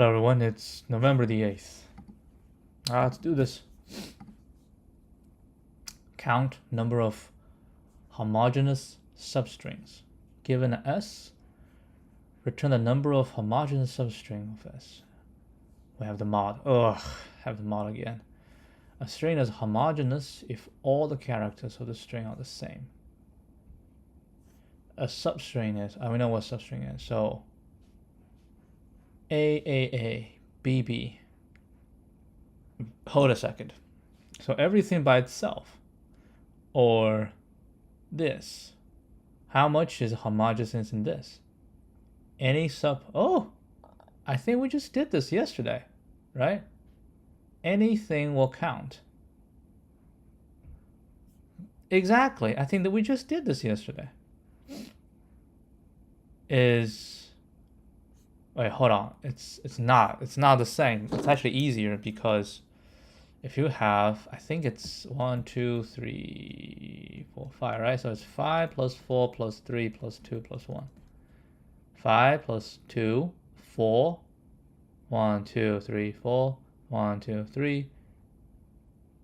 Hello everyone, it's November the 8th. Let's do this. Count number of homogeneous substrings. Given S, return the number of homogeneous substring of S. We have the mod. Have the mod again. A string is homogeneous if all the characters of the string are the same. A substring is, we know what substring is, so A, B. Hold a second. So everything by itself, or this, how much is homogeneous in this? Any sub, I think we just did this yesterday, right? Anything will count. Exactly, I think that we just did this yesterday. Wait, hold on. It's not the same. It's actually easier because if you have, I think it's 1, 2, 3, 4, 5, right? So it's 5 plus 4 plus 3 plus 2 plus 1. 5 plus 2, 4. 1, 2, 3, 4. 1, 2, 3.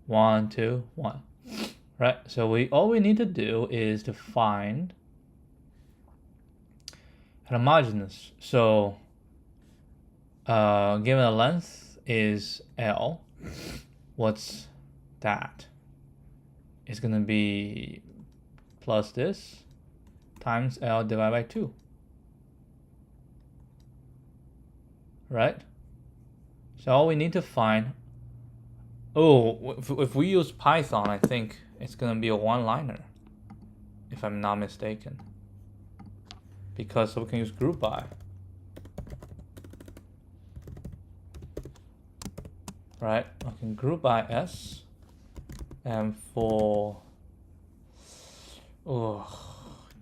1, 2, 1. Right? So all we need to do is to find homogeneous. So given the length is L, what's that? It's gonna be plus this times L divided by 2. Right? So all we need to find, if we use Python, I think it's gonna be a one-liner, if I'm not mistaken. Because we can use group by. Right, I can group by S, and for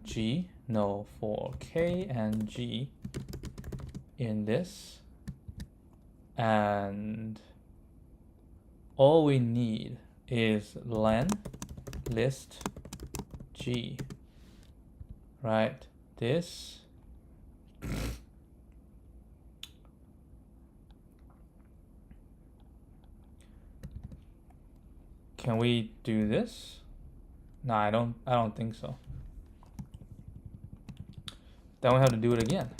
G, no, for K and G in this, and all we need is len list G, right? This can we do this? No, I don't think so. Then we have to do it again.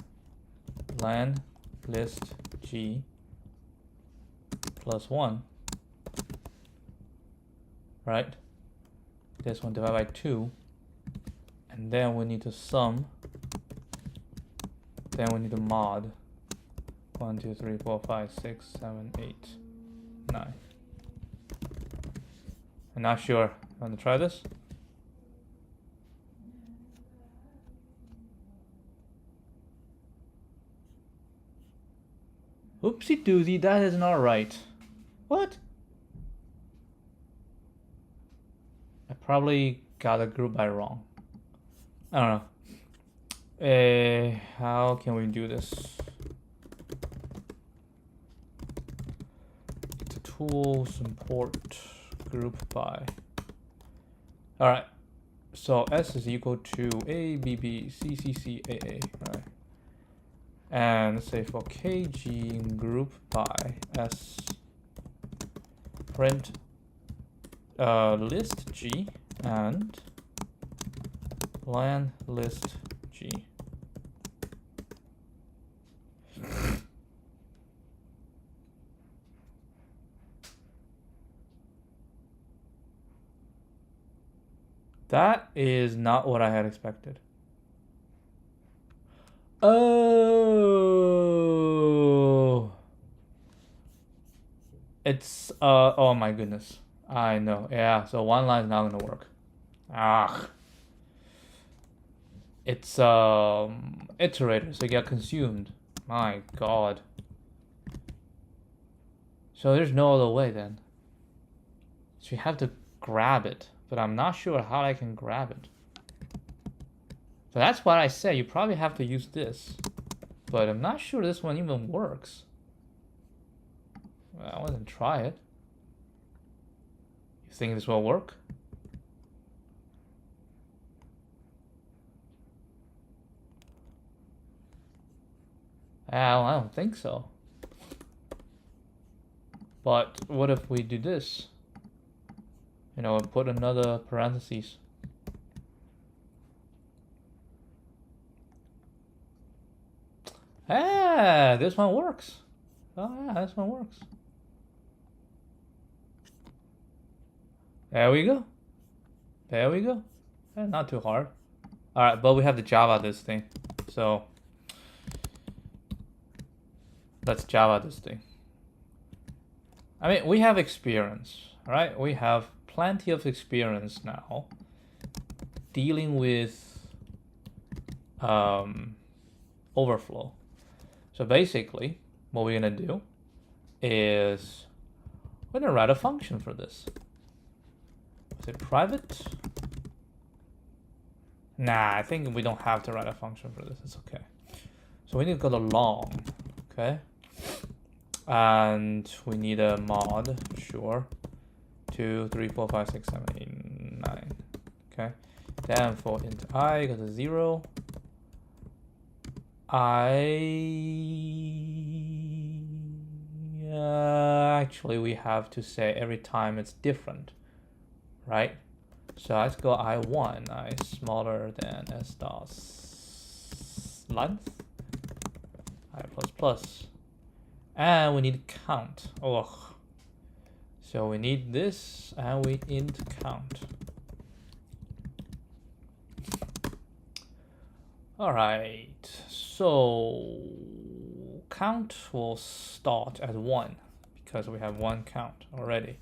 Len list G plus 1, right? This one divided by 2, and then we need to sum. Then we need to mod 1, 2, 3, 4, 5, 6, 7, 8, 9. I'm not sure. Want to try this? Oopsie doozy, that is not right. What? I probably got a group by wrong. I don't know. How can we do this? To tools, import group by. All right. So S is equal to A, B, B, C, C, C, A, A. All right. And let's say for KG group by S print list G and len list G. That is not what I had expected. Oh, it's oh my goodness, I know. Yeah, so one line is not gonna work. It's iterator, so it get consumed. My god. So there's no other way then. So you have to grab it, but I'm not sure how I can grab it. So that's what I said, you probably have to use this, but I'm not sure this one even works. Well, I want to try it. You think this will work? I don't think so. But what if we do this? You know, and put another parentheses. Ah, this one works. Oh yeah, this one works. There we go. There we go. Not too hard. All right, but we have to Java this thing. So let's Java this thing. I mean, we have experience, right? We have plenty of experience now dealing with overflow. So basically, what we're gonna do is we're gonna write a function for this. Is it private? Nah, I think we don't have to write a function for this. It's okay. So we need to go to long, okay? And we need a mod, sure. 2, 3, 4, 5, 6, 7, 8, 9. Okay. Then for int I go to 0. Actually we have to say every time it's different, right? So let's go I1, I smaller than s dot length, I plus plus, and we need count. Oh, so we need this, and we int count. All right, so count will start at 1 because we have 1 count already.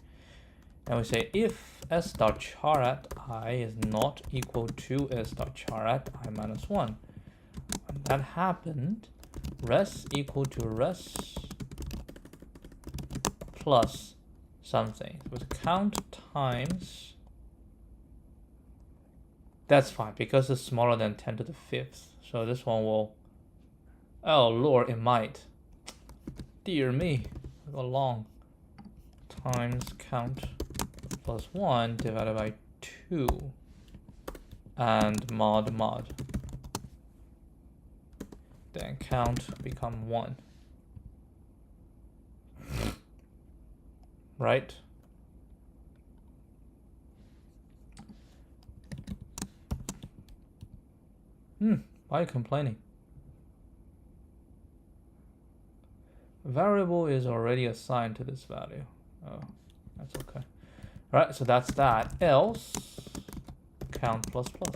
And we say if s dot char at I is not equal to s dot char at I minus 1. When that happened, res equal to res plus something with count times. That's fine because it's smaller than 10 to the 5th. So this one will, oh lord, it might. Dear me, go long times count plus 1 divided by 2 and mod. Then count become 1. Right? Why are you complaining? Variable is already assigned to this value. Oh, that's okay. Right, so that's that. Else, count plus plus.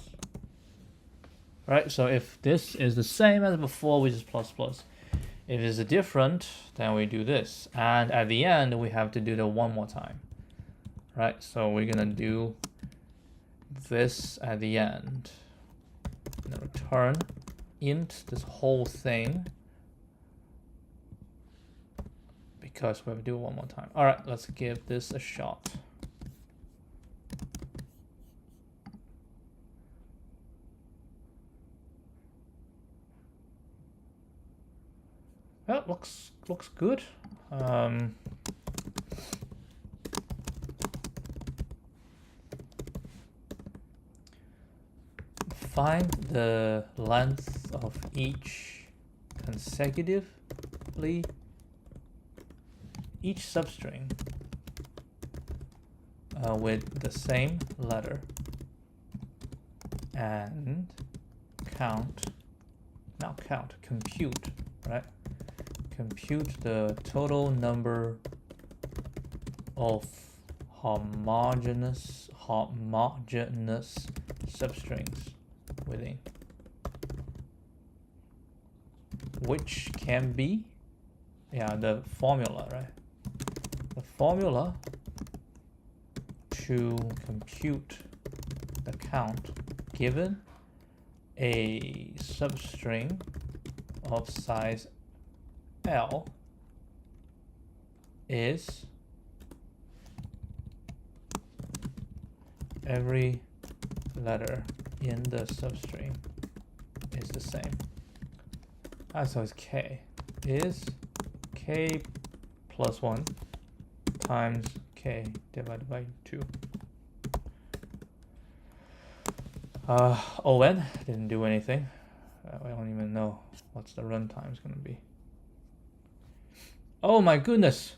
Right, so if this is the same as before, we just plus plus. If it's different, then we do this. And at the end, we have to do the one more time. Right, so we're gonna do this at the end. And return int this whole thing because we have to do it one more time. All right, let's give this a shot. Well, looks good. Find the length of each consecutively, each substring with the same letter, and compute, right? Compute the total number of homogeneous substrings within, which can be, the formula, right? The formula to compute the count given a substring of size L is every letter in the substring is the same. So it's K is K plus 1 times K divided by 2. ON didn't do anything. I don't even know what's the runtime is going to be. Oh my goodness!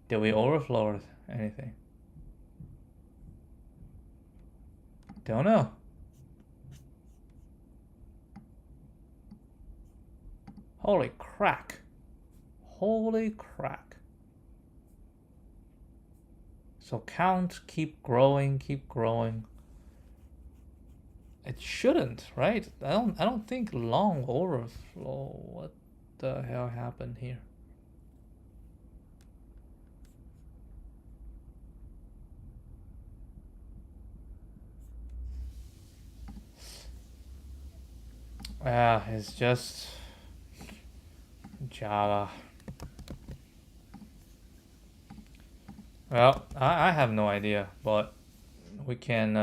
Did we overflow or anything? Don't know. Holy crack. Holy crack. So count, keep growing, keep growing. It shouldn't, right? I don't think long overflow. What the hell happened here? Yeah, it's just Java. Well, I have no idea, but we can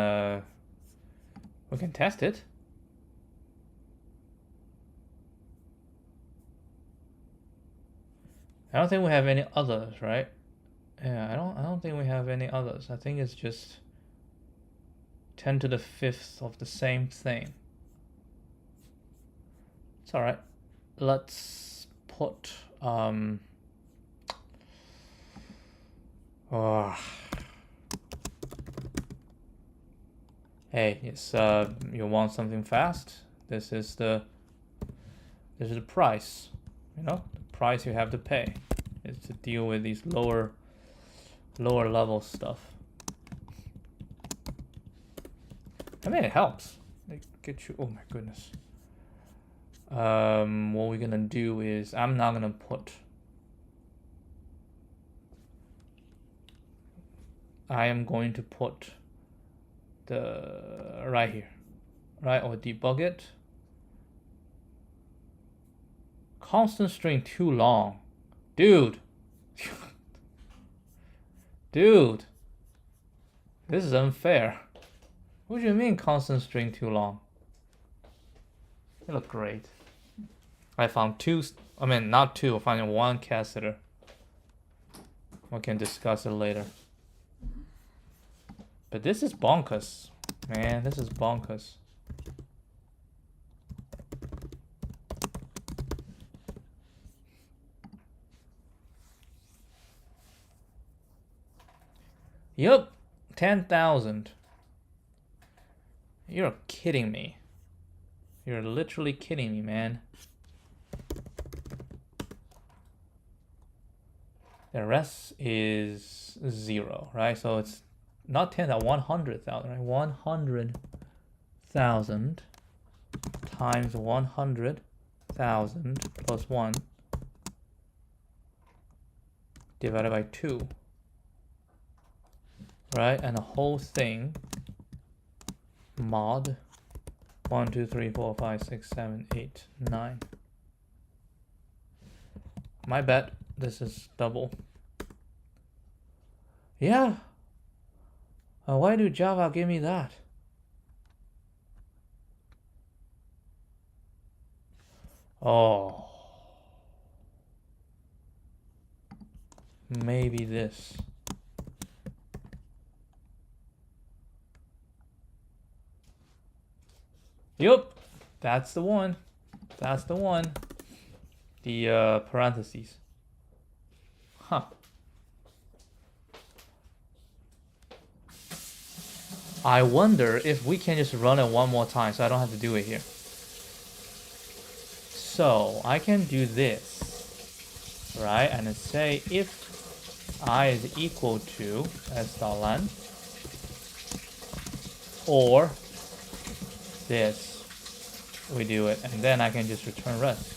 test it. I don't think we have any others, right? Yeah, I don't think we have any others. I think it's just 10 to the 5th of the same thing. It's all right. Let's put hey, it's you want something fast? This is the price. You know, the price you have to pay is to deal with these lower level stuff. I mean, it helps. They get you. Oh my goodness. What we're gonna do is I'm not gonna put. I am going to put the right here, right, or debug it. Constant string too long, dude. Dude, this is unfair. What do you mean constant string too long? They look great. I found two, I mean not two, I found one catheter. We can discuss it later. But this is bonkers. Man, this is bonkers. Yup, 10,000. You're kidding me. You're literally kidding me, man. The rest is 0, right? So it's not 10,000, 100,000, right? 100,000 times 100,000 plus 1 divided by 2, right? And the whole thing mod 1, 2, 3, 4, 5, 6, 7, 8, 9. My bet this is double. Yeah. Why do Java give me that? Oh. Maybe this. Yup. That's the one. That's the one. The parentheses. Huh. I wonder if we can just run it one more time so I don't have to do it here. So I can do this, right? And then say if I is equal to s.len or this, we do it, and then I can just return rest.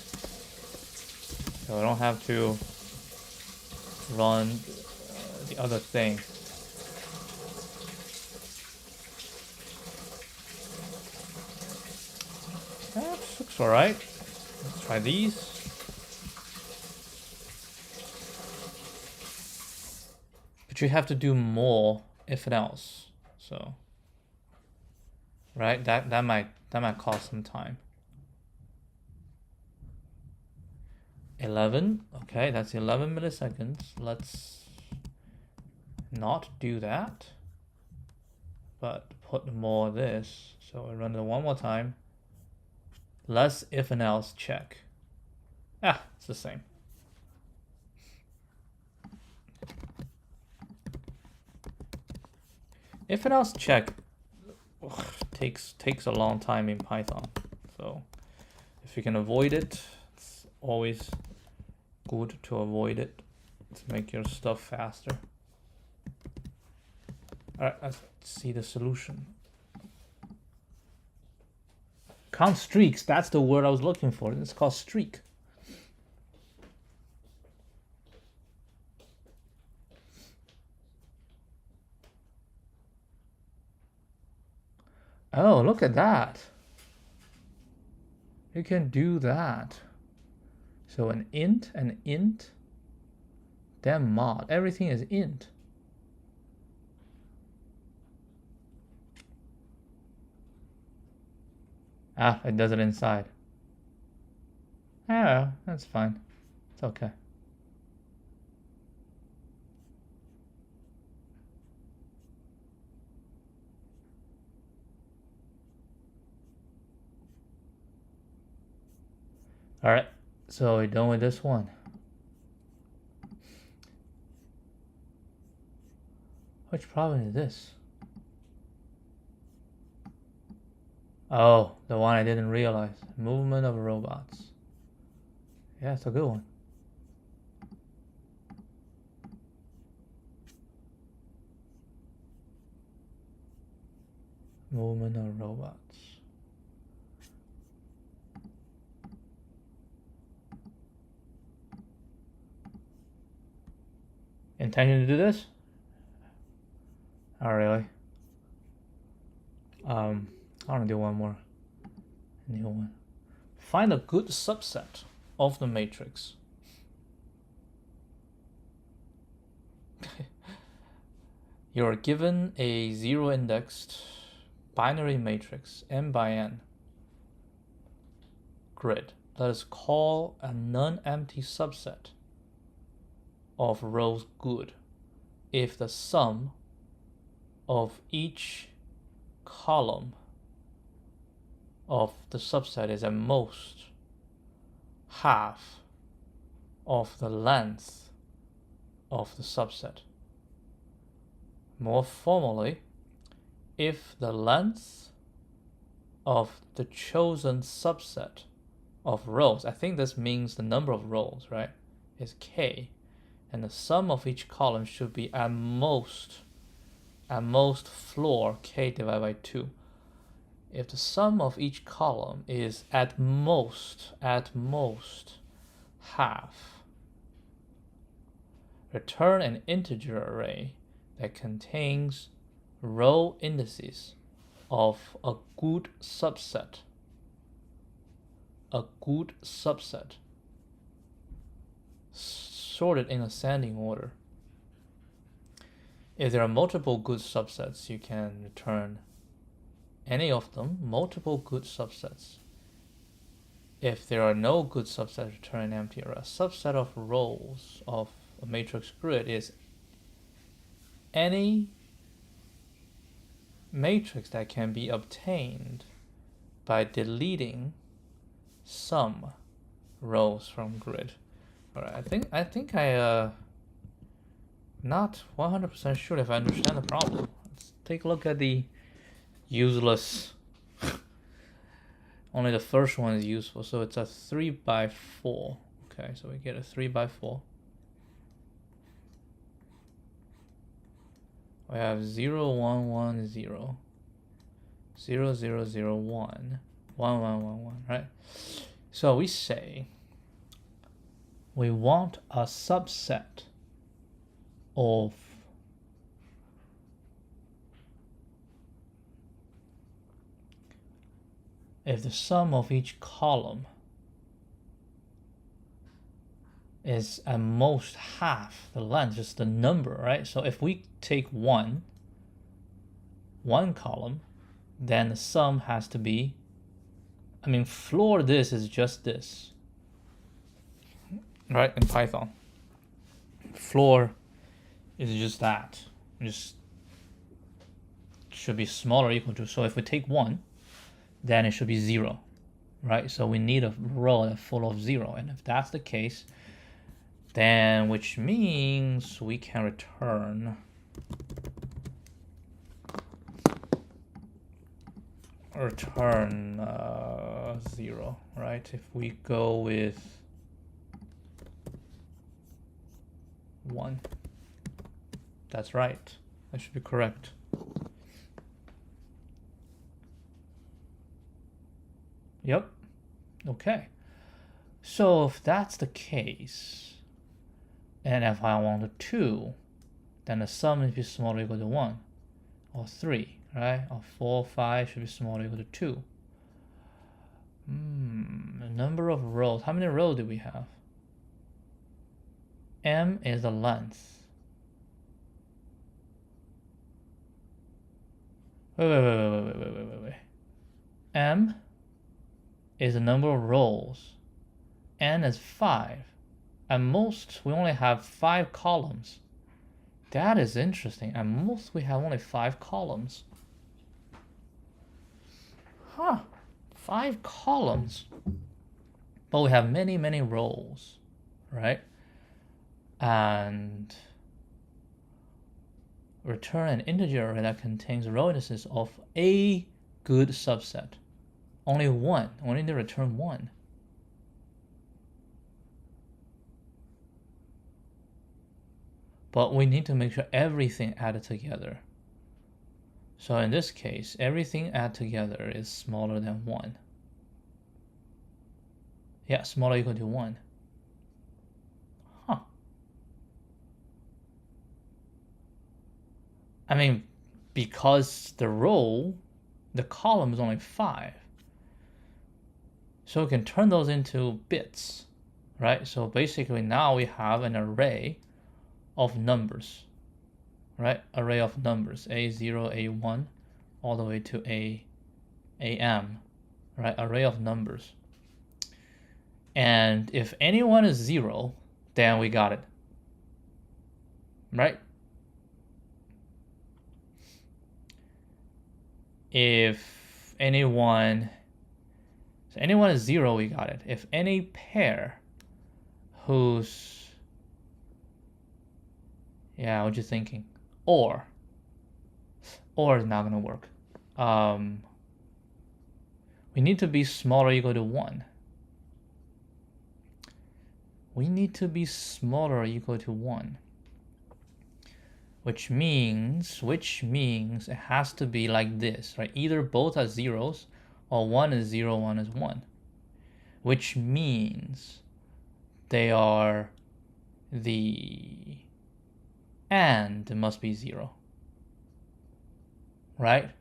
So I don't have to run the other thing. That looks alright. Let's try these. But you have to do more if and else. So, right? That might cost some time. 11. Okay, that's 11 milliseconds. Let's not do that, but put more of this. So I run it one more time. Less if and else check. Ah, it's the same. If and else check takes a long time in Python. So if you can avoid it, it's always good to avoid it to make your stuff faster. All right, let's see the solution. Count streaks, that's the word I was looking for. It's called streak. Oh, look at that. You can do that. So an int, then mod. Everything is int. Ah, it does it inside. Oh, that's fine. It's okay. All right, so we're done with this one. Which problem is this? Oh, the one I didn't realize. Movement of robots. Yeah, it's a good one. Movement of robots. Intention to do this? Oh, really? I want to do one more. New one. Find a good subset of the matrix. You're given a zero-indexed binary matrix, n by n, grid. Let us call a non-empty subset of rows good if the sum of each column of the subset is at most half of the length of the subset. More formally, if the length of the chosen subset of rows, I think this means the number of rows, right, is k, and the sum of each column should be at most floor k divided by 2. If the sum of each column is at most half, return an integer array that contains row indices of a good subset. A good subset sorted in ascending order. If there are multiple good subsets, you can return any of them, multiple good subsets. If there are no good subsets, return an empty array. A subset of rows of a matrix grid is any matrix that can be obtained by deleting some rows from grid. All right, I think I not 100% sure if I understand the problem. Let's take a look at the useless. Only the first one is useful, so it's a 3 by 4. Okay, so we get a 3 by 4. We have 0, 1, 1, 0, 0, 0, 0, 1, 1, 1, 1, 1, right? So we say we want a subset of if the sum of each column is at most half the length, just the number, right? So if we take one column, then the sum has to be, I mean, floor this is just this, right? In Python, floor is just that, just should be smaller or equal to. So if we take 1, then it should be 0, right? So we need a row that's full of 0, and if that's the case, then which means we can return return 0, right? If we go with 1, that's right. That should be correct. Yep. Okay. So if that's the case, and if I want a 2, then the sum should be smaller or equal to 1, or 3, right? Or 4, 5 should be smaller or equal to 2. The number of rows. How many rows do we have? M is the length. Wait. M is the number of rows. N is 5. At most, we only have 5 columns. That is interesting. At most, we have only 5 columns. Huh. 5 columns. But we have many, many rows, right? And return an integer array that contains row indices of a good subset. Only one. We need to return 1. But we need to make sure everything added together. So in this case, everything added together is smaller than 1. Yeah, smaller or equal to 1. Huh. I mean, because the column is only 5. So we can turn those into bits, right? So basically now we have an array of numbers, right? Array of numbers, A0, A1, all the way to AM, right? Array of numbers. And if anyone is 0, then we got it, right? If anyone is 0, we got it. If any pair whose, yeah, what you thinking? Or is not gonna work. We need to be smaller or equal to 1. We need to be smaller or equal to 1. Which means it has to be like this, right? Either both are zeros or 1 is 0, 1 is 1. Which means they are the and must be 0, right?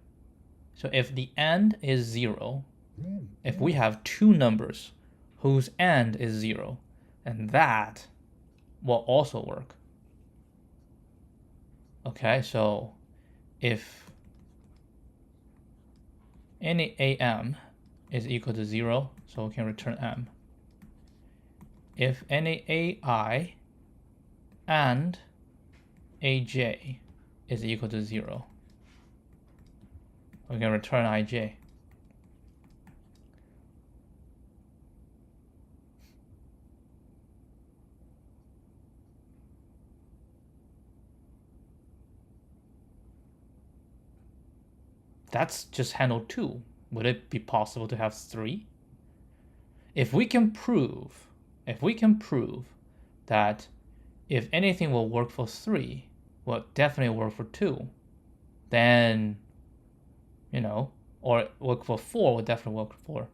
So if the and is 0, if we have 2 numbers whose and is 0, and that will also work. Okay, so if any AM is equal to 0, so we can return M. If any AI and AJ is equal to 0, we can return IJ. That's just handle 2. Would it be possible to have 3? If we can prove that if anything will work for 3, will definitely work for 2, then, or work for 4 will definitely work for 4.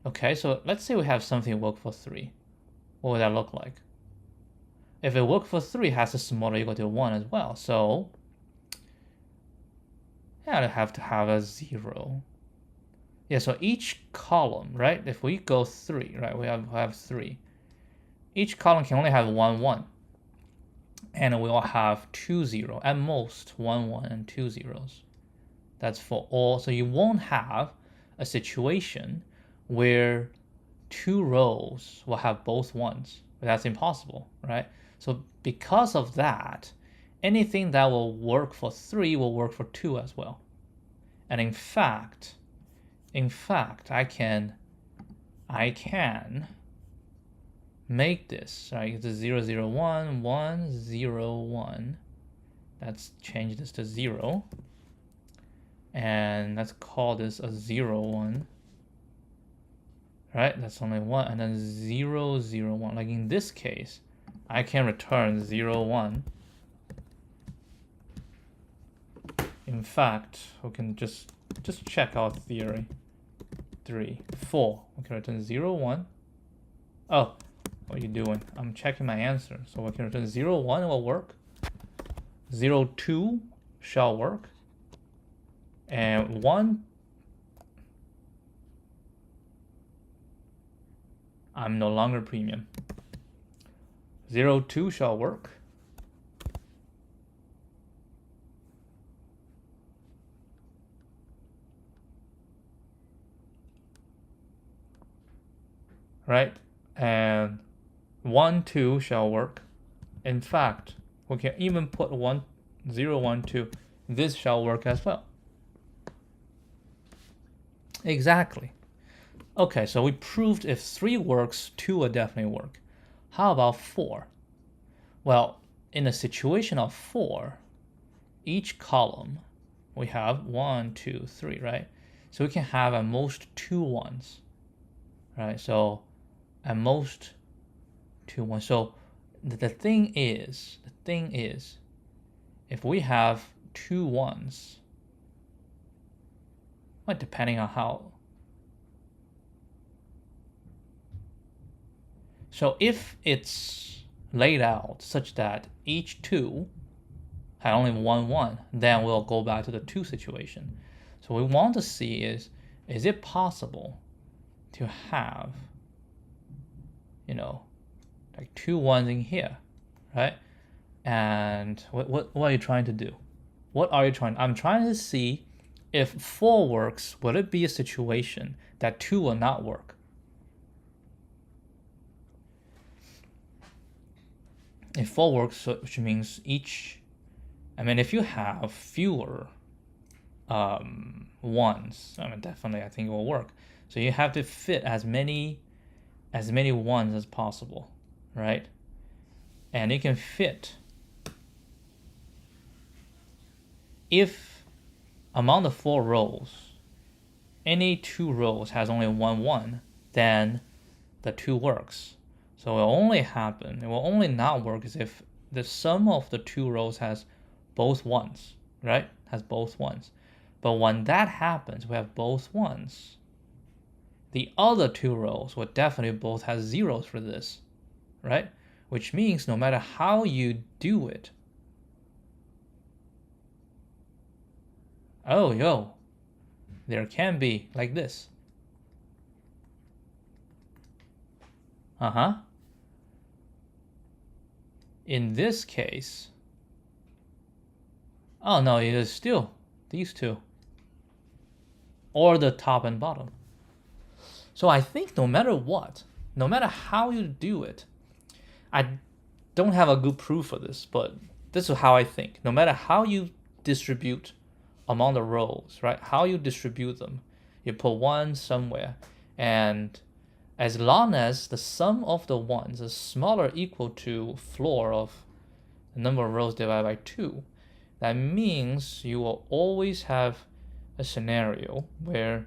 Okay, so let's say we have something work for 3. What would that look like? If it worked for 3, it has to smaller or equal to 1 as well. So yeah, I have to have a 0. Yeah, so each column, right? If we go 3, right? We have 3. Each column can only have 1, 1. And we will have 2 0, at most 1 1 and 2 zeros. That's for all. So you won't have a situation where 2 rows will have both 1s. That's impossible, right? So because of that, anything that will work for 3 will work for 2 as well. And in fact, I can make this, right? It's a 0 0 1 1 0 1. Let's change this to 0. and let's call this a 0, 1. Right, that's only 1, and then 0, 0, 1. Like in this case, I can return 0, 1. In fact, we can just check our theory. 3, 4. We can return 0, 1. Oh, what are you doing? I'm checking my answer. So we can return 0, 1 will work. 0, 2 shall work. And 1, I'm no longer premium. 0, 2 shall work. Right? And 1, 2 shall work. In fact, we can even put 1, 0, 1, 2. This shall work as well. Exactly. Okay, so we proved if 3 works, 2 will definitely work. How about 4? Well, in a situation of 4, each column we have 1, 2, 3, right? So we can have at most 2 1s, right? So at most 2 1s. So the thing is, if we have 2 1s, well, depending on how. So if it's laid out such that each 2 had only 1 1, then we'll go back to the 2 situation. So what we want to see is it possible to have, you know, like 2 1s in here, right? And what are you trying to do? What are you trying? I'm trying to see if 4 works, would it be a situation that 2 will not work? If 4 works, which means each, I mean, if you have fewer 1s, I mean, definitely I think it will work. So you have to fit as many 1s as possible, right? And you can fit, if among the 4 rows, any 2 rows has only 1 1, then the 2 works. So it will only not work is if the sum of the 2 rows has both 1s, right? Has both 1s. But when that happens, we have both 1s. The other 2 rows will definitely both have 0s for this, right? Which means no matter how you do it, oh, yo, there can be like this. In this case, oh no, it is still these 2, or the top and bottom. So I think no matter what, no matter how you do it, I don't have a good proof for this, but this is how I think. No matter how you distribute among the rows, right? How you distribute them, you put 1 somewhere, and as long as the sum of the 1s is smaller or equal to floor of the number of rows divided by 2, that means you will always have a scenario where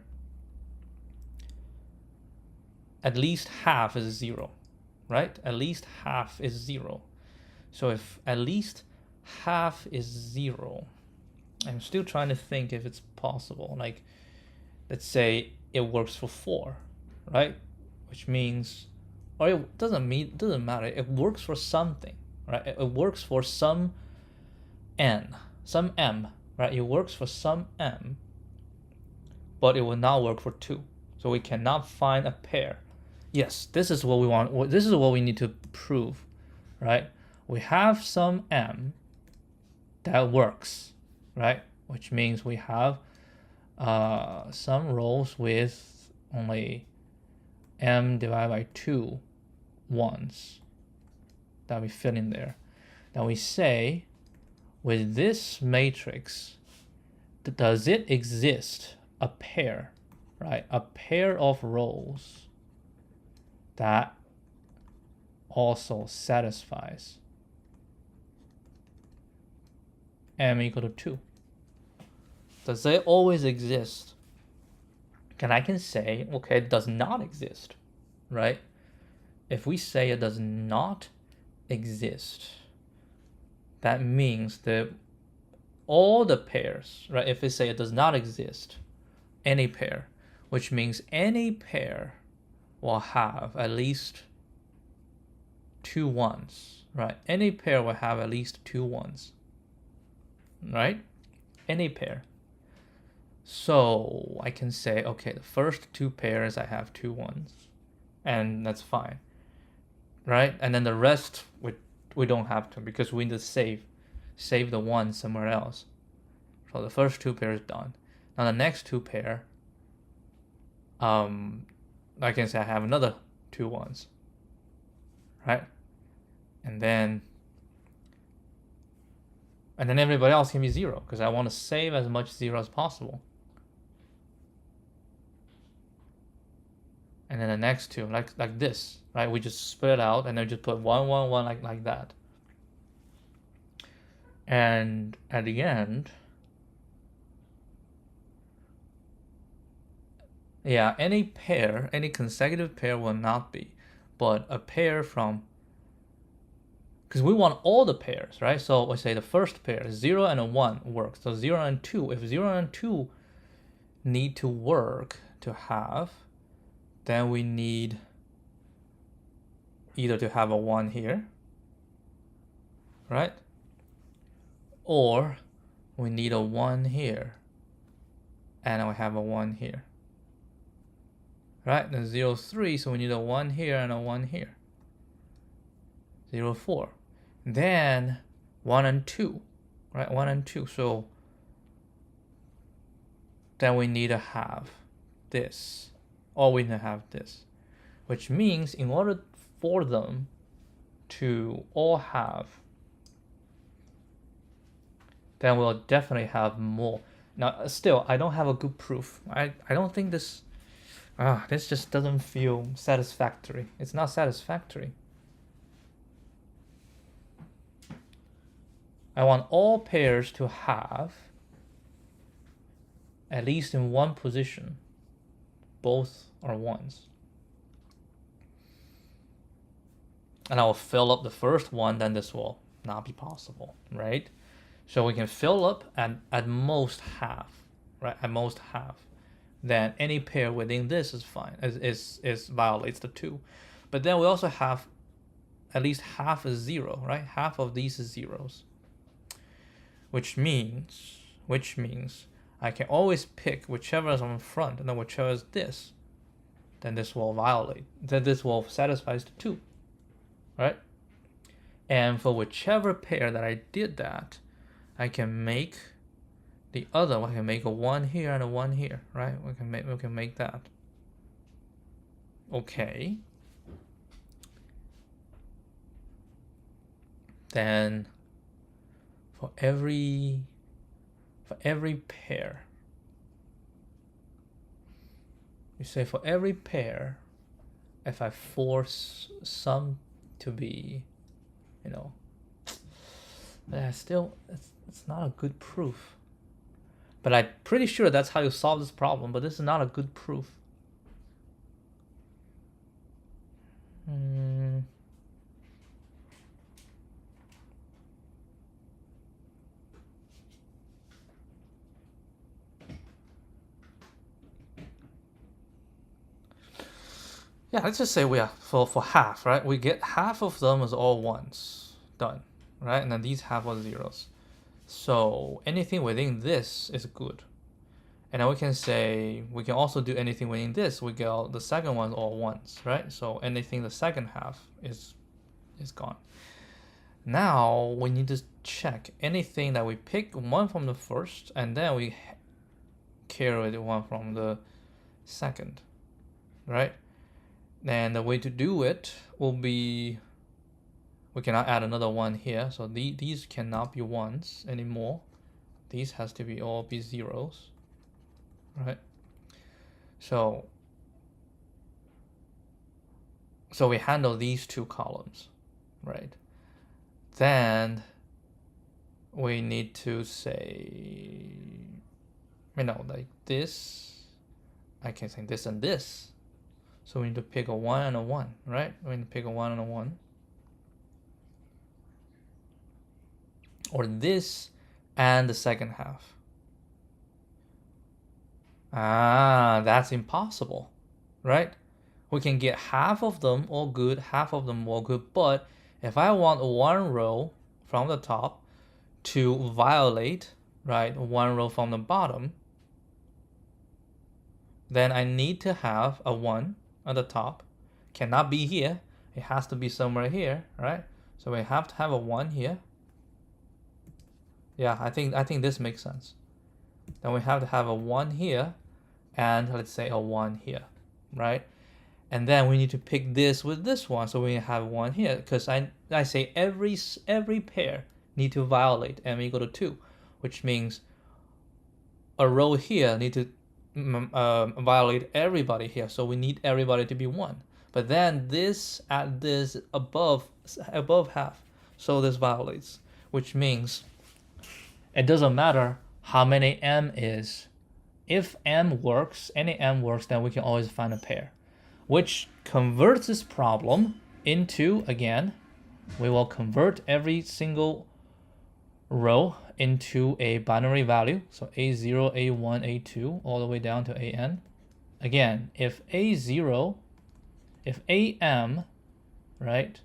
at least half is 0, right? At least half is 0. So if at least half is 0, I'm still trying to think if it's possible. Like, let's say it works for 4, right? Which means, or it doesn't matter. It works for something, right? It works for some n, some m, right? It works for some m, but it will not work for 2. So we cannot find a pair. Yes, this is what we want. This is what we need to prove, right? We have some m that works, right? Which means we have some rows with only m divided by 2 1s that we fill in there. Now we say, with this matrix, does it exist a pair, right? A pair of rows that also satisfies m equal to 2. Does it always exist? And I can say, okay, it does not exist, right? If we say it does not exist, that means that all the pairs, right? If we say it does not exist, any pair, which means any pair will have at least 2 ones, right? Any pair will have at least 2 ones, right? Any pair. So I can say, okay, the first 2 pairs I have 2 ones, and that's fine, right? And then the rest we don't have to, because we need to save the one somewhere else. So the first 2 pairs done. Now the next 2 pair, I can say I have another 2 ones, right? And then everybody else can be 0, because I want to save as much 0 as possible. And then the next 2, like this, right? We just split it out and then just put 1, 1, 1 like that. And at the end, yeah, any pair, any consecutive pair will not be, but a pair from, because we want all the pairs, right? So we say the first pair, 0 and a 1 works. So 0 and 2, if 0 and 2 need to work to have, then we need either to have a 1 here, right? Or we need a 1 here, and we have a 1 here, right? Then 0, 3, so we need a 1 here and a 1 here. 0, 4. Then 1 and 2, right? 1 and 2. So then we need to have this, or we need to have this, which means in order for them to all have, then we'll definitely have more. Now, still, I don't have a good proof. I don't think this just doesn't feel satisfactory. It's not satisfactory. I want all pairs to have, at least in one position, both are 1s. And I will fill up the first one, then this will not be possible, right? So we can fill up at most half, right? At most half. Then any pair within this is fine, is violates the 2. But then we also have at least half is 0, right? Half of these is 0s. Which means I can always pick whichever is on the front, and then whichever is this, then this will violate, then this will satisfy the 2, right? And for whichever pair that I did that, I can make the other one. I can make a 1 here and a 1 here, right? We can make that. Okay. Then for every pair, you say for every pair, if I force some to be, still it's not a good proof. But I'm pretty sure that's how you solve this problem, but this is not a good proof. Yeah, let's just say we are for half, right? We get half of them as all 1s, done, right? And then these half are 0s. So anything within this is good. And then we can say, we can also do anything within this. We get the second one all 1s, right? So anything the second half is gone. Now we need to check anything that we pick 1 from the first, and then we carry the 1 from the second, right? And the way to do it will be, we cannot add another 1 here, so these cannot be 1s anymore. These has to be all be 0s, right? So we handle these 2 columns, right? Then we need to say, like this. I can say this and this. So we need to pick a 1 and a 1, right? We need to pick a 1 and a 1. Or this and the second half. That's impossible, right? We can get half of them all good, half of them all good, but if I want one row from the top to violate, right, one row from the bottom, then I need to have a 1 at the top. Cannot be here. It has to be somewhere here, right? So we have to have a 1 here. Yeah, I think this makes sense. Then we have to have a 1 here and let's say a 1 here, right? And then we need to pick this with this one, so we have 1 here because I say every pair need to violate m equal to 2, which means a row here need to violate everybody here, so we need everybody to be 1. But then this at this above half, so this violates, which means it doesn't matter how many m is. If m works, any m works, then we can always find a pair, which converts this problem into, again, we will convert every single row into a binary value. So a0, a1, a2, all the way down to an. Again, if a0, if am, right,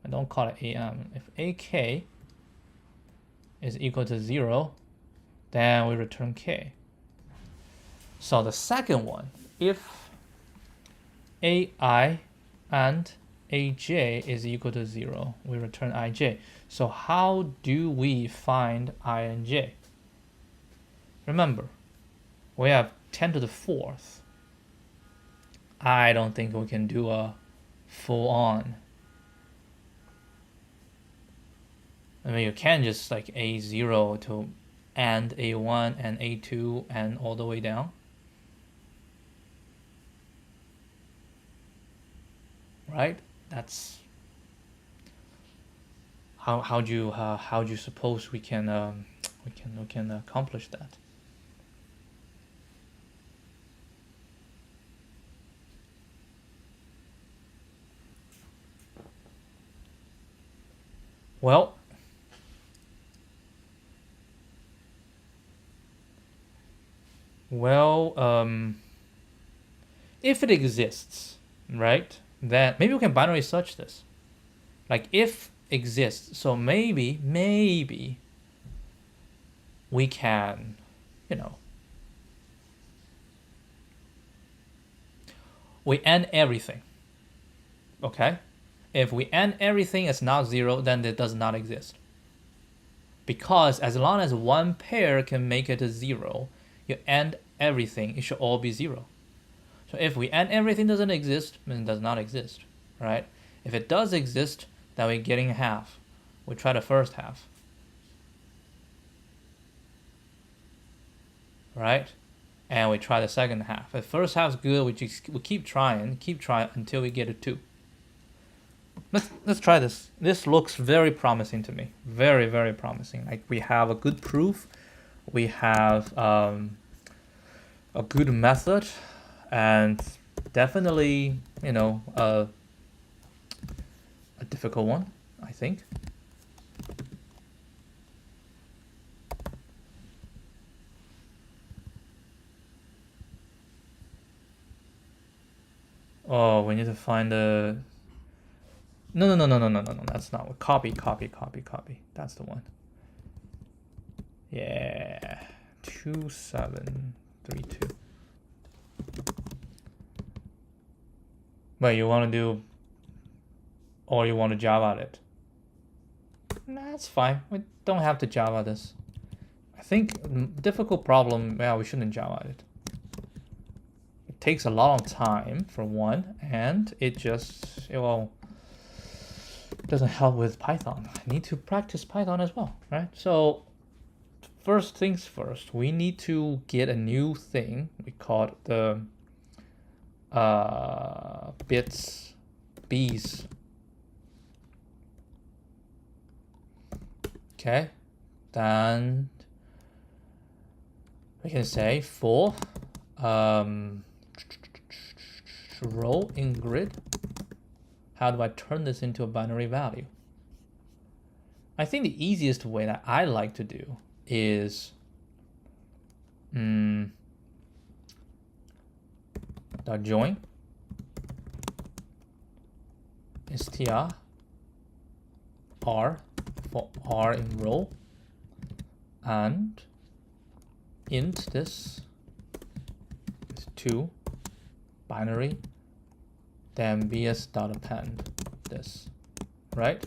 I don't call it am, if ak is equal to 0, then we return k. So the second one, if ai and aj is equal to 0, we return ij. So how do we find I and j? Remember, we have 10 to the 4th. I don't think we can do a full on. I mean, you can just like a0 to and a1 and a2 and all the way down. Right? That's how do you suppose we can accomplish that? Well, if it exists, right? Then maybe we can binary search this. Like if exists, so maybe we can, we end everything. Okay? If we end everything as not 0, then it does not exist. Because as long as one pair can make it a 0, you end everything, it should all be 0. So if we end everything doesn't exist, then it does not exist, right? If it does exist, then we're getting half. We try the first half, right? And we try the second half. If the first half's good, we keep trying until we get a 2. Let's try this. This looks very promising to me. Very, very promising. Like we have a good proof. We have a good method. And definitely, a difficult one, I think. Oh, we need to find a... No. That's not what. Copy. That's the one. Yeah. 2732. Wait, you want to do, or you want to Java it? That's fine. We don't have to Java this. I think difficult problem, yeah, we shouldn't Java it. It takes a lot of time for one, and it doesn't help with Python. I need to practice Python as well, right? So first things first, we need to get a new thing. We call it the bees. Okay, then we can say for row in grid, how do I turn this into a binary value? I think the easiest way that I like to do is dot join str r for r in row and int this is 2 binary, then bs dot append this, right?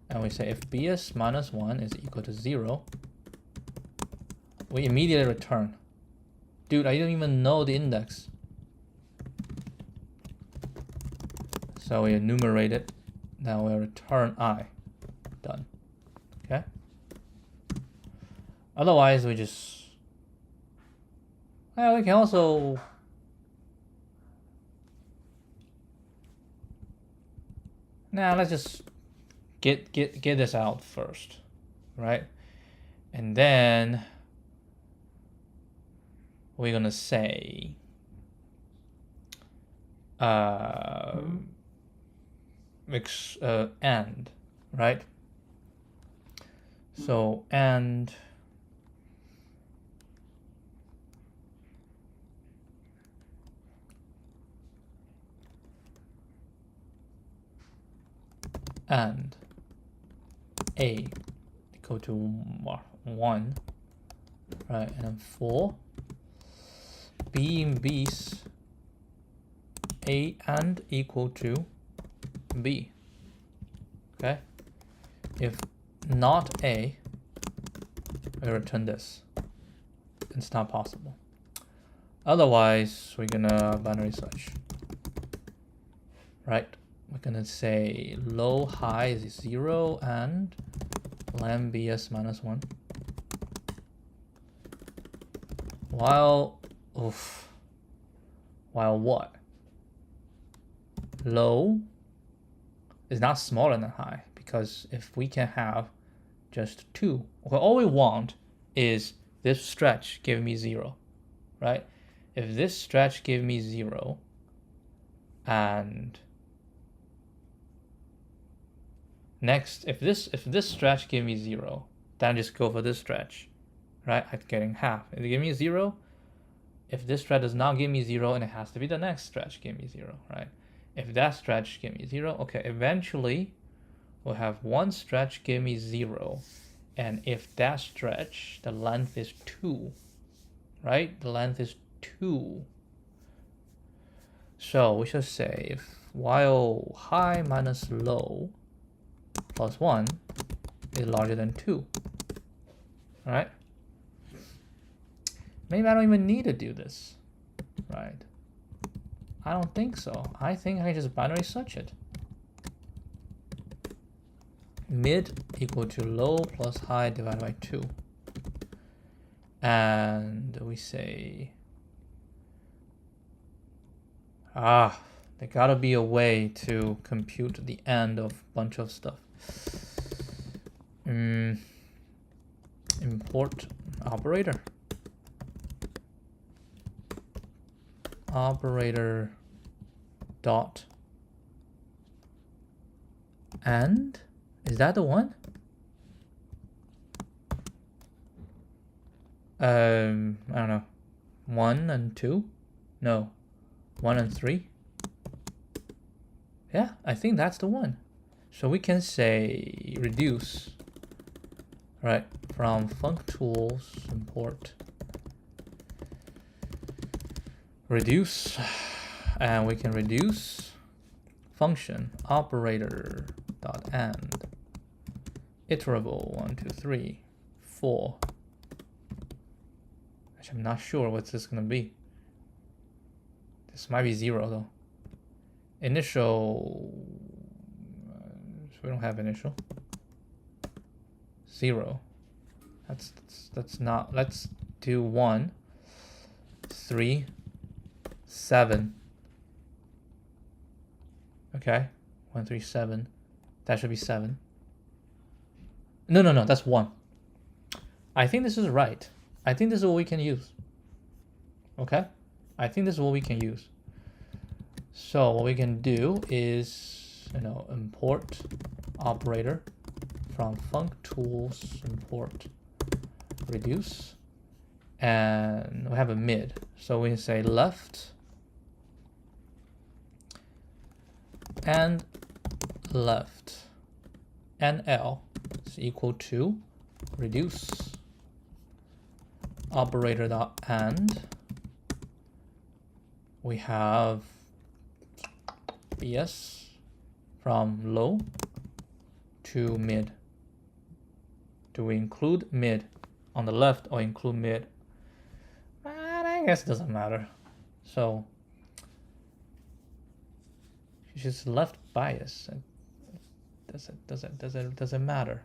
And we say if bs minus 1 is equal to 0, we immediately return. Dude, I don't even know the index. So we enumerate it, then we return I. Done. Okay? Otherwise, we just... well, we can also... now let's just get this out first, right? And then we're gonna say and, right? So and a equal to 1, right? And then for b in b's, a and equal to b. Okay, if not a, we return this. It's not possible. Otherwise, we're gonna binary search, right? We're gonna say low high is 0 and lamb bs minus 1. While what? Low is not smaller than high, because if we can have just 2, well, all we want is this stretch give me 0, right? If this stretch give me 0 and next, if this stretch give me 0, then just go for this stretch, right? I'm getting half. If it give me 0, if this stretch does not give me 0, and it has to be the next stretch give me 0, right? If that stretch give me 0, okay, eventually we'll have one stretch give me 0, and if that stretch, the length is 2, right? The length is 2. So we should say if while high minus low plus 1 is larger than 2, right? Maybe I don't even need to do this, right? I don't think so. I think I can just binary search it. Mid equal to low plus high divided by 2. And we say, there gotta be a way to compute the end of a bunch of stuff. Import operator. Operator dot and, is that the one? I don't know. 1 and 2? No. 1 and 3? Yeah, I think that's the one. So we can say reduce, right? From functools import reduce, and we can reduce function operator dot and iterable 1 2 3 4. Actually, I'm not sure what's this gonna be. This might be 0 though. Initial, so we don't have initial. 0. That's not. Let's do 1 3 7. Okay, 1 3 7. That should be 7. No, that's 1. I think this is right. I think this is what we can use. Okay, I think this is what we can use. So what we can do is, import operator from functools, import reduce, and we have a mid. So we say left and left and L is equal to reduce operator dot and. We have BS from low to mid. Do we include mid on the left or include mid? I guess it doesn't matter. So it's just left bias. Does it matter?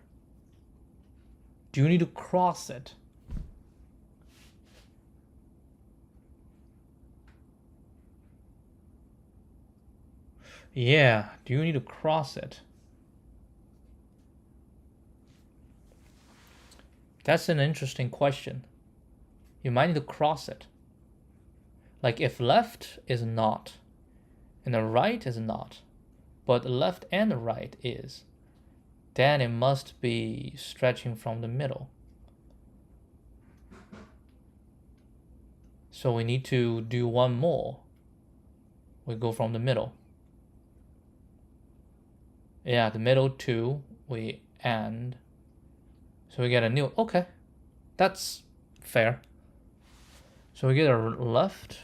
Do you need to cross it? Yeah, do you need to cross it? That's an interesting question. You might need to cross it. Like if left is not, and the right is not, but the left and the right is, then it must be stretching from the middle. So we need to do one more. We go from the middle. Yeah, the middle two, we end. So we get a new, okay, that's fair. So we get a left,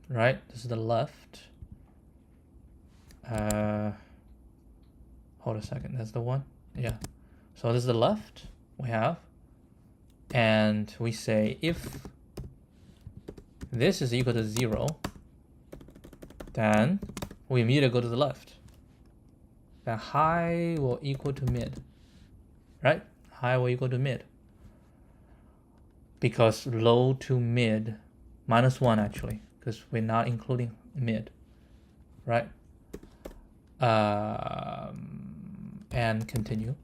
right? This is the left. Hold a second, that's the one? Yeah. So this is the left we have. And we say if this is equal to 0, then we immediately go to the left. Then high will equal to mid, right? High will equal to mid. Because low to mid, -1 actually, because we're not including mid, right? And continue.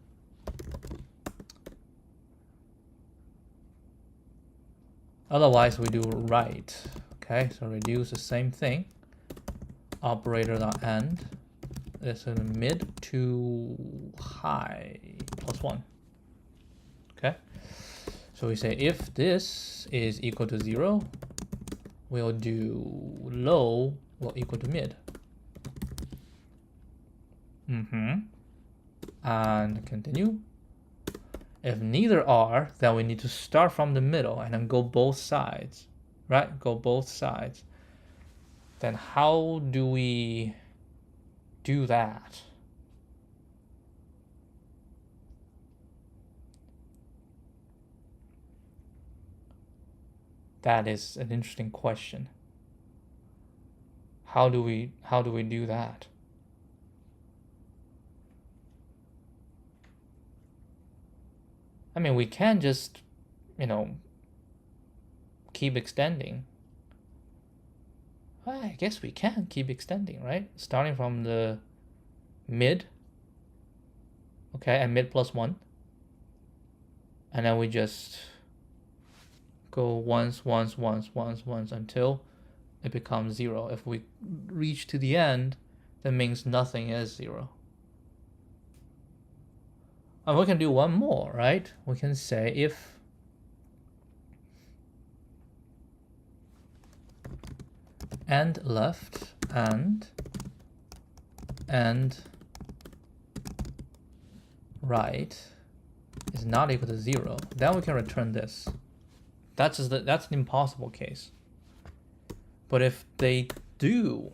Otherwise, we do right. Okay, so reduce the same thing. Operator.end. This is mid to high +1. Okay, so we say if this is equal to 0, we'll do low will equal to mid. And continue. If neither are, then we need to start from the middle and then go both sides, right? Go both sides. Then how do we do that? That is an interesting question. How do we do that? I mean, we can just, keep extending. I guess we can keep extending, right? Starting from the mid. Okay, and mid +1. And then we just go once until it becomes 0. If we reach to the end, that means nothing is 0. And we can do one more, right? We can say if and left and right is not equal to 0, then we can return this. That's an impossible case. But if they do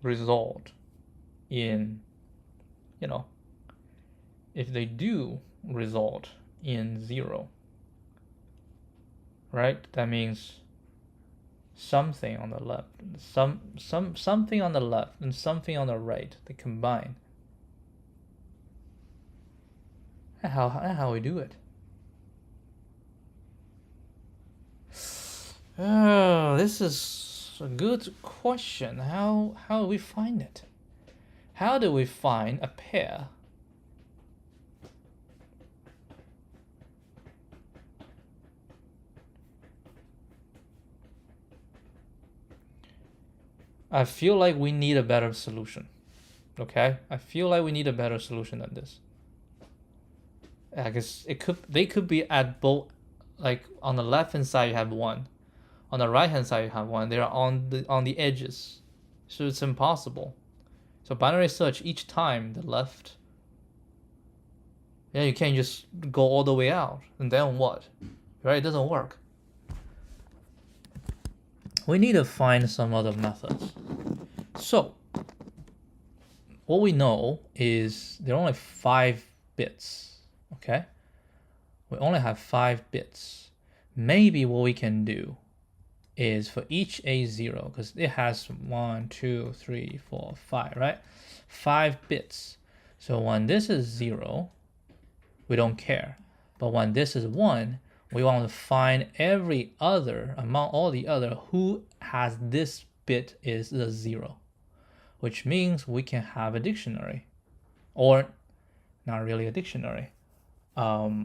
result in, if they do result in 0, right? That means something on the left, something on the left and something on the right, they combine. That's how we do it. Oh, this is a good question. How do we find it? How do we find a pair? I feel like we need a better solution. Okay, I feel like we need a better solution than this. I guess they could be at both, like on the left hand side you have 1, on the right hand side you have 1. They're on the edges, so it's impossible. So binary search, each time the left, yeah, you can't just go all the way out, and then what? Right, it doesn't work. We need to find some other methods. So what we know is there are only 5 bits. Okay, we only have 5 bits. Maybe what we can do is for each A0, because it has 1, 2, 3, 4, 5, right? 5 bits. So when this is 0, we don't care. But when this is 1, we want to find every other, among all the other, who has this bit is the 0, which means we can have a dictionary, or not really a dictionary. Yeah,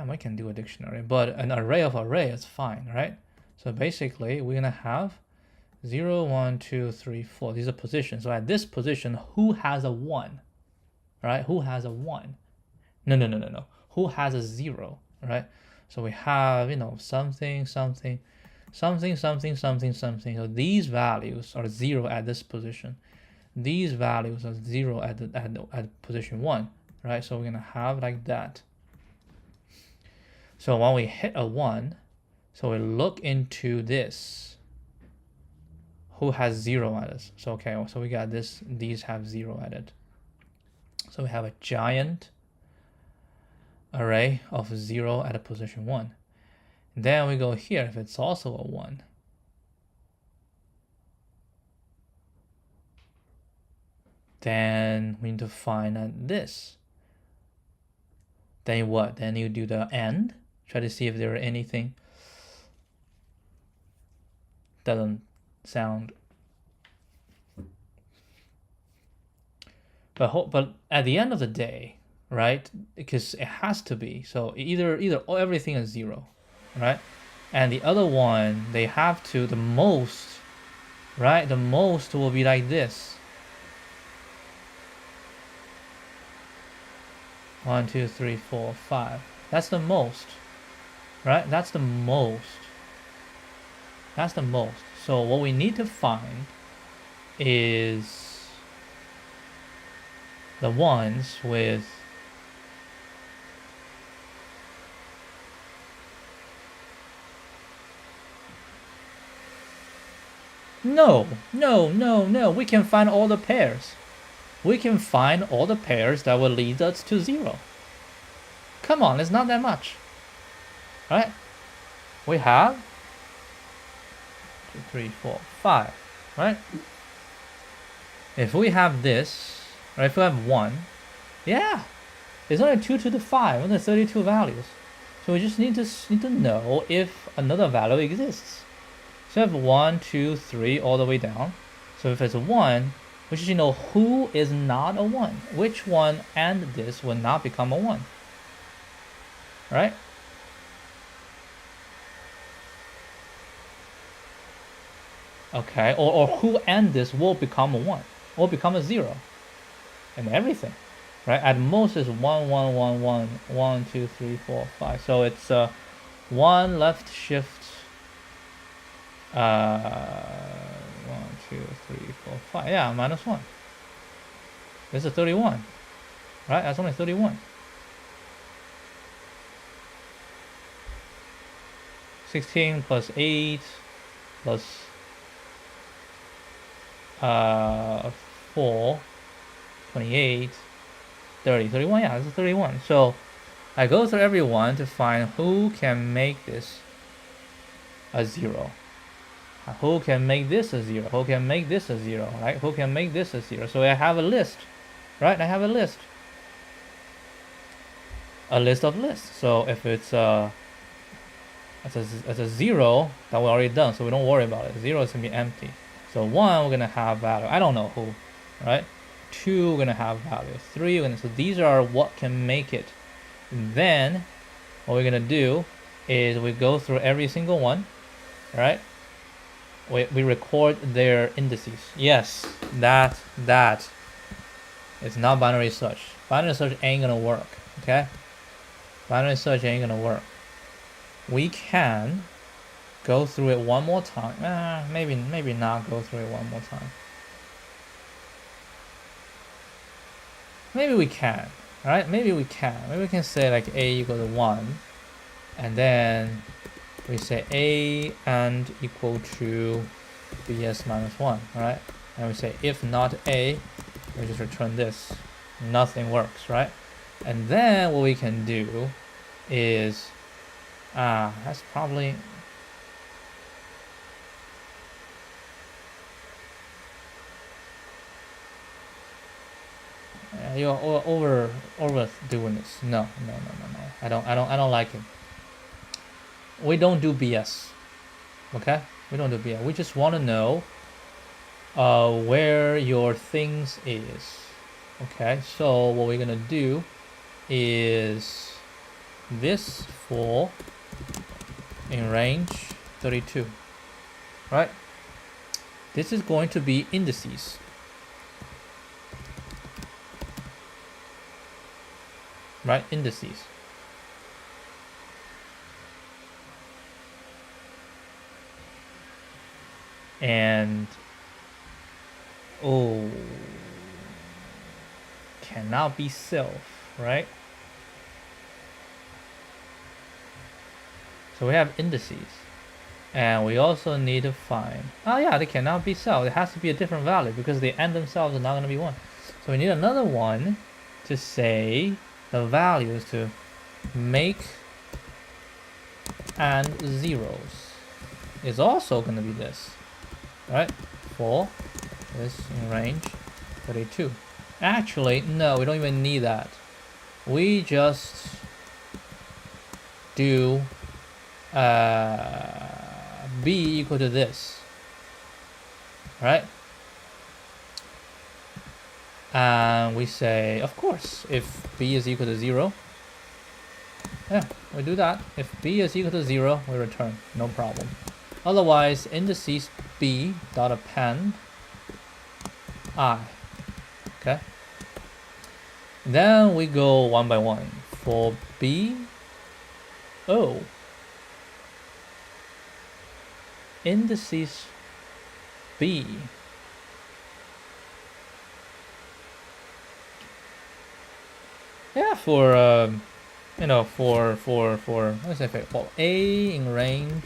we can do a dictionary, but an array of array is fine, right? So basically, we're gonna have 0, 1, 2, 3, 4. These are positions. So at this position, who has a 1, right? Who has a 1? No. Who has a 0, right? So we have, something, something, something, something, something, something. So these values are 0 at this position. These values are 0 at position 1, right? So we're gonna have like that. So when we hit a 1, so we look into this. Who has 0 at it? So okay, so we got this. These have 0 at it. So we have a giant array of 0 at a position 1. Then we go here if it's also a 1. Then we need to find this. Then what? Then you do the AND. Try to see if there are anything. Doesn't sound. But at the end of the day, right? Because it has to be. So either everything is 0, right? And the other one, they have to, the most, right? The most will be like this. 1, 2, 3, 4, 5. That's the most, right? That's the most. That's the most. So what we need to find is the ones with no. We can find all the pairs. We can find all the pairs that will lead us to 0. Come on, it's not that much. Right? We have 2, 3, 4, 5. Right? If we have this, or if we have 1, yeah, it's only 2 to the 5, only 32 values. So we just need to know if another value exists. So we have 1, 2, 3 all the way down. So if it's a 1, we should know who is not a 1. Which one and this will not become a 1. Right? Okay, or who and this will become a 1, or become a 0. And everything. Right? At most is 1, 1, 1, 1, 1, 2, 3, 4, 5. So it's 1 left shift 1, 2, 3, 4, 5. Yeah, -1. This is 31. Right? That's only 31. 16 plus 8 plus 4, 28, 30, 31. Yeah, this is 31. So I go through everyone to find who can make this a 0. Who can make this a 0? Who can make this a 0? Right? Who can make this a 0? So I have a list, right? I have a list. A list of lists. So if it's a 0, that we're already done, so we don't worry about it. 0 is gonna be empty. So 1, we're gonna have value. I don't know who, right? 2, we're gonna have value. 3, we're gonna. So these are what can make it. And then what we're gonna do is we go through every single one, right? we record their indices. Yes, that is not binary search. Binary search ain't gonna work. Okay, binary search ain't gonna work. We can go through it one more time. Maybe not go through it one more time. Maybe we can. All right, maybe we can. Maybe we can say like a equal to 1, and then we say a and equal to bs minus 1. All right, and we say if not a, we just return this. Nothing works, right? And then what we can do is that's probably you're overdoing this. No. I don't like it. We don't do BS. Okay? We don't do BS. We just want to know where your things is. Okay, so what we're gonna do is this for in range 32. Right? This is going to be indices. Right? Indices. And cannot be self, right? So we have indices, and we also need to find, they cannot be self. It has to be a different value because the and themselves are not going to be 1. So we need another one to say the values to make and zeros is also going to be this, right? For this in range 32. Actually, no, we don't even need that. We just do b equal to this, right? And we say, of course, if b is equal to 0, we do that. If b is equal to 0, we return, no problem. Otherwise, indices b dot append I. Okay. Then we go one by one. For b, indices b. Yeah, for let's say for a in range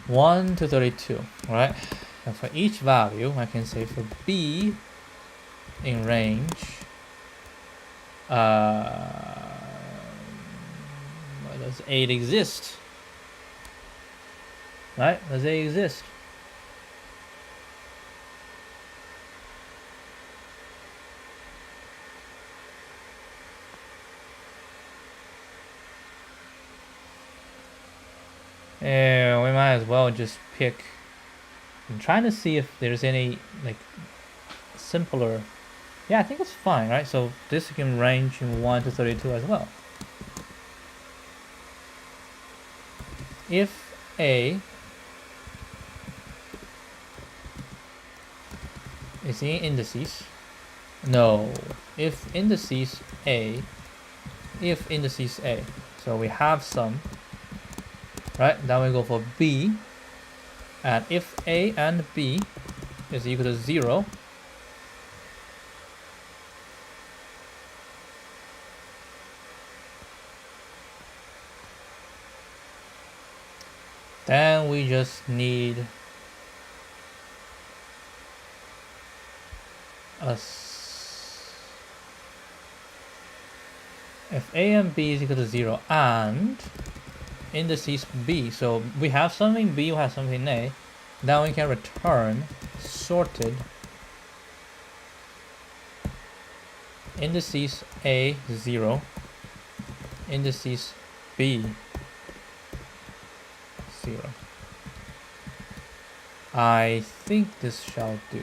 1 to 32, right? And for each value, I can say for b in range does 8 exist? Right? Does 8 exist? Yeah, we might as well just pick. I'm trying to see if there's any like simpler. Yeah, I think it's fine, right? So this can range in 1 to 32 as well. If a is in indices, no. If indices a, so we have some, right? Then we go for b, and if a and b is equal to 0, then we just need if a and b is equal to 0 and indices b, so we have something b, we have something a, then we can return sorted indices a 0, indices b 0. I think this shall do.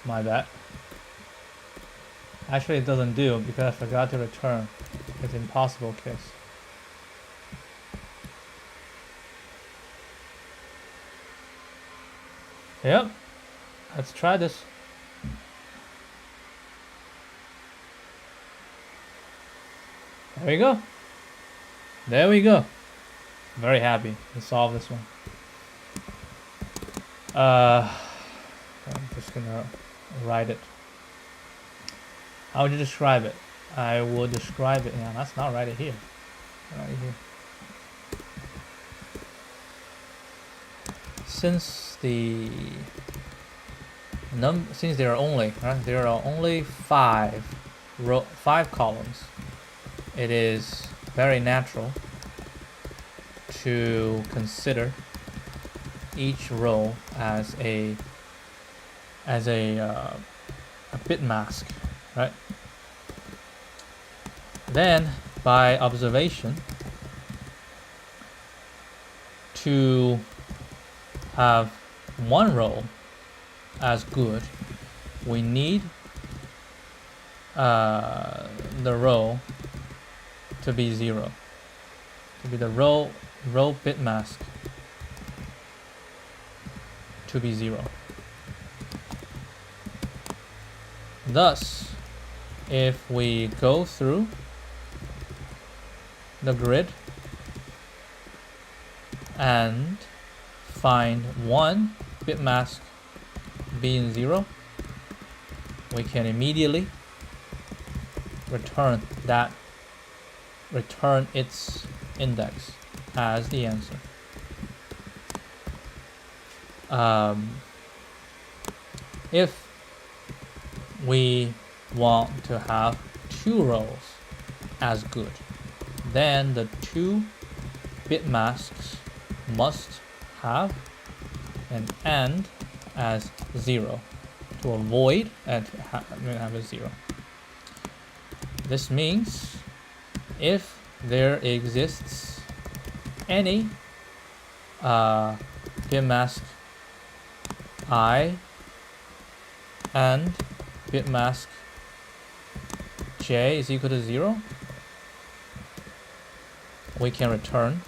My bad. Actually, it doesn't do because I forgot to return. It's impossible case. Yep. Let's try this. There we go. There we go. Very happy to solve this one. I'm just gonna write it. How would you describe it? I will describe it. Yeah, that's not right here. Right here. Since there are only five columns, it is very natural to consider each row as a bit mask, right? Then, by observation, to have one row as good, we need the row to be 0, to be the row bit mask to be 0. Thus, if we go through the grid and find one bit mask being 0, we can immediately return its index as the answer. If we want to have 2 rows as good, then the 2 bit masks must have an AND as 0 to avoid and have a 0. This means if there exists any bit mask I and bit mask j is equal to 0, we can return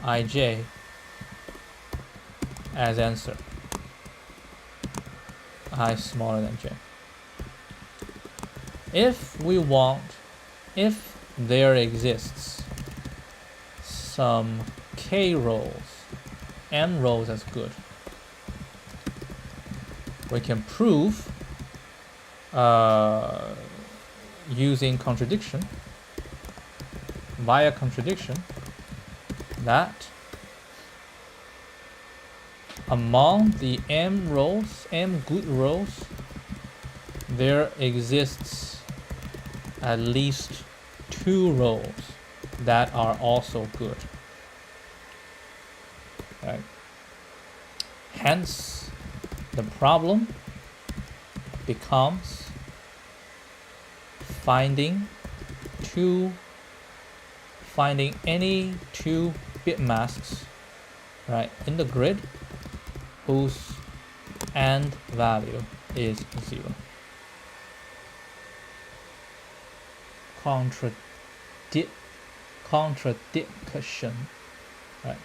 ij as answer, I smaller than j. If there exists some k rows, m rows as good, we can prove using contradiction, via contradiction, that among the m good rows, there exists at least 2 rows that are also good. Right? Hence, the problem becomes finding any 2 bit masks, right, in the grid whose AND value is 0. Contradiction, right?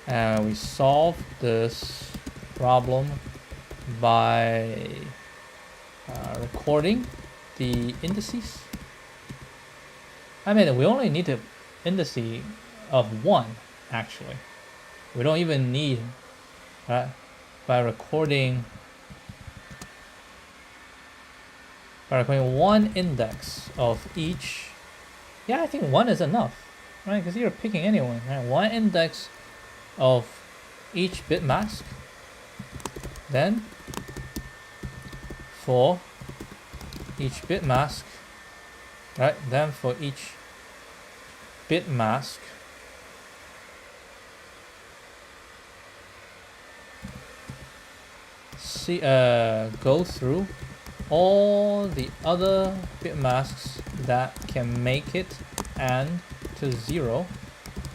And we solve this problem by recording the indices. I mean, we only need the indice of 1, actually. We don't even need, right? By recording 1 index of each. Yeah, I think 1 is enough, right? Because you're picking anyone, right? 1 index of each bit mask. Then for each bit mask, right? Then for each bit mask, go through all the other bit masks that can make it AND to 0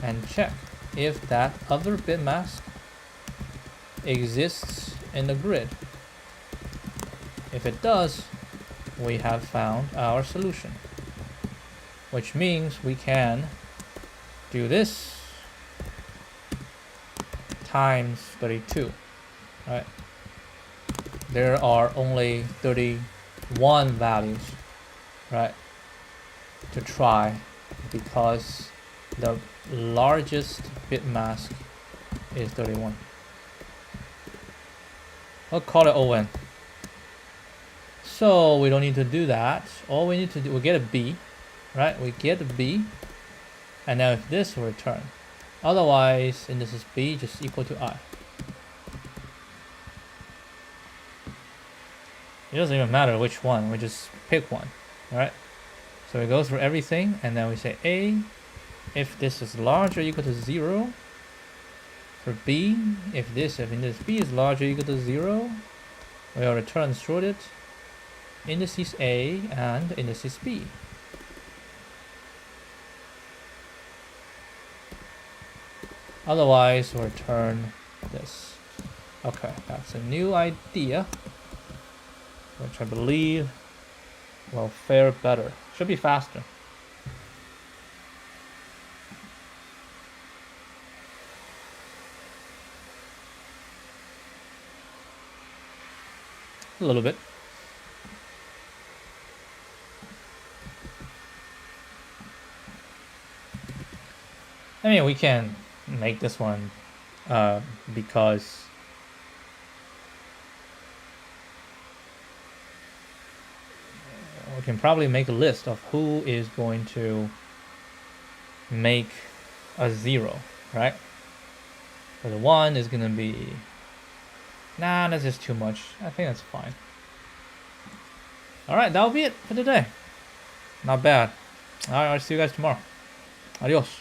and check if that other bit mask exists in the grid. If it does, we have found our solution, which means we can do this times 32, right? There are only 31 values, right, to try, because the largest bit mask is 31. I'll call it ON. So we don't need to do that. All we need to do, we get a B, right? We get a B, and now if this will return. Otherwise, and this is B, just equal to I. It doesn't even matter which one, we just pick one, alright? So we go through everything, and then we say A, if this is larger or equal to 0. For B, if this B is larger or equal to 0, we'll return sorted indices A and indices B. Otherwise, we'll return this. Okay, that's a new idea, which I believe will fare better. Should be faster. A little bit. I mean, we can make this one because we can probably make a list of who is going to make a 0, right? So the 1 is going to be... Nah, that's just too much. I think that's fine. Alright, that'll be it for today. Not bad. Alright, I'll see you guys tomorrow. Adios.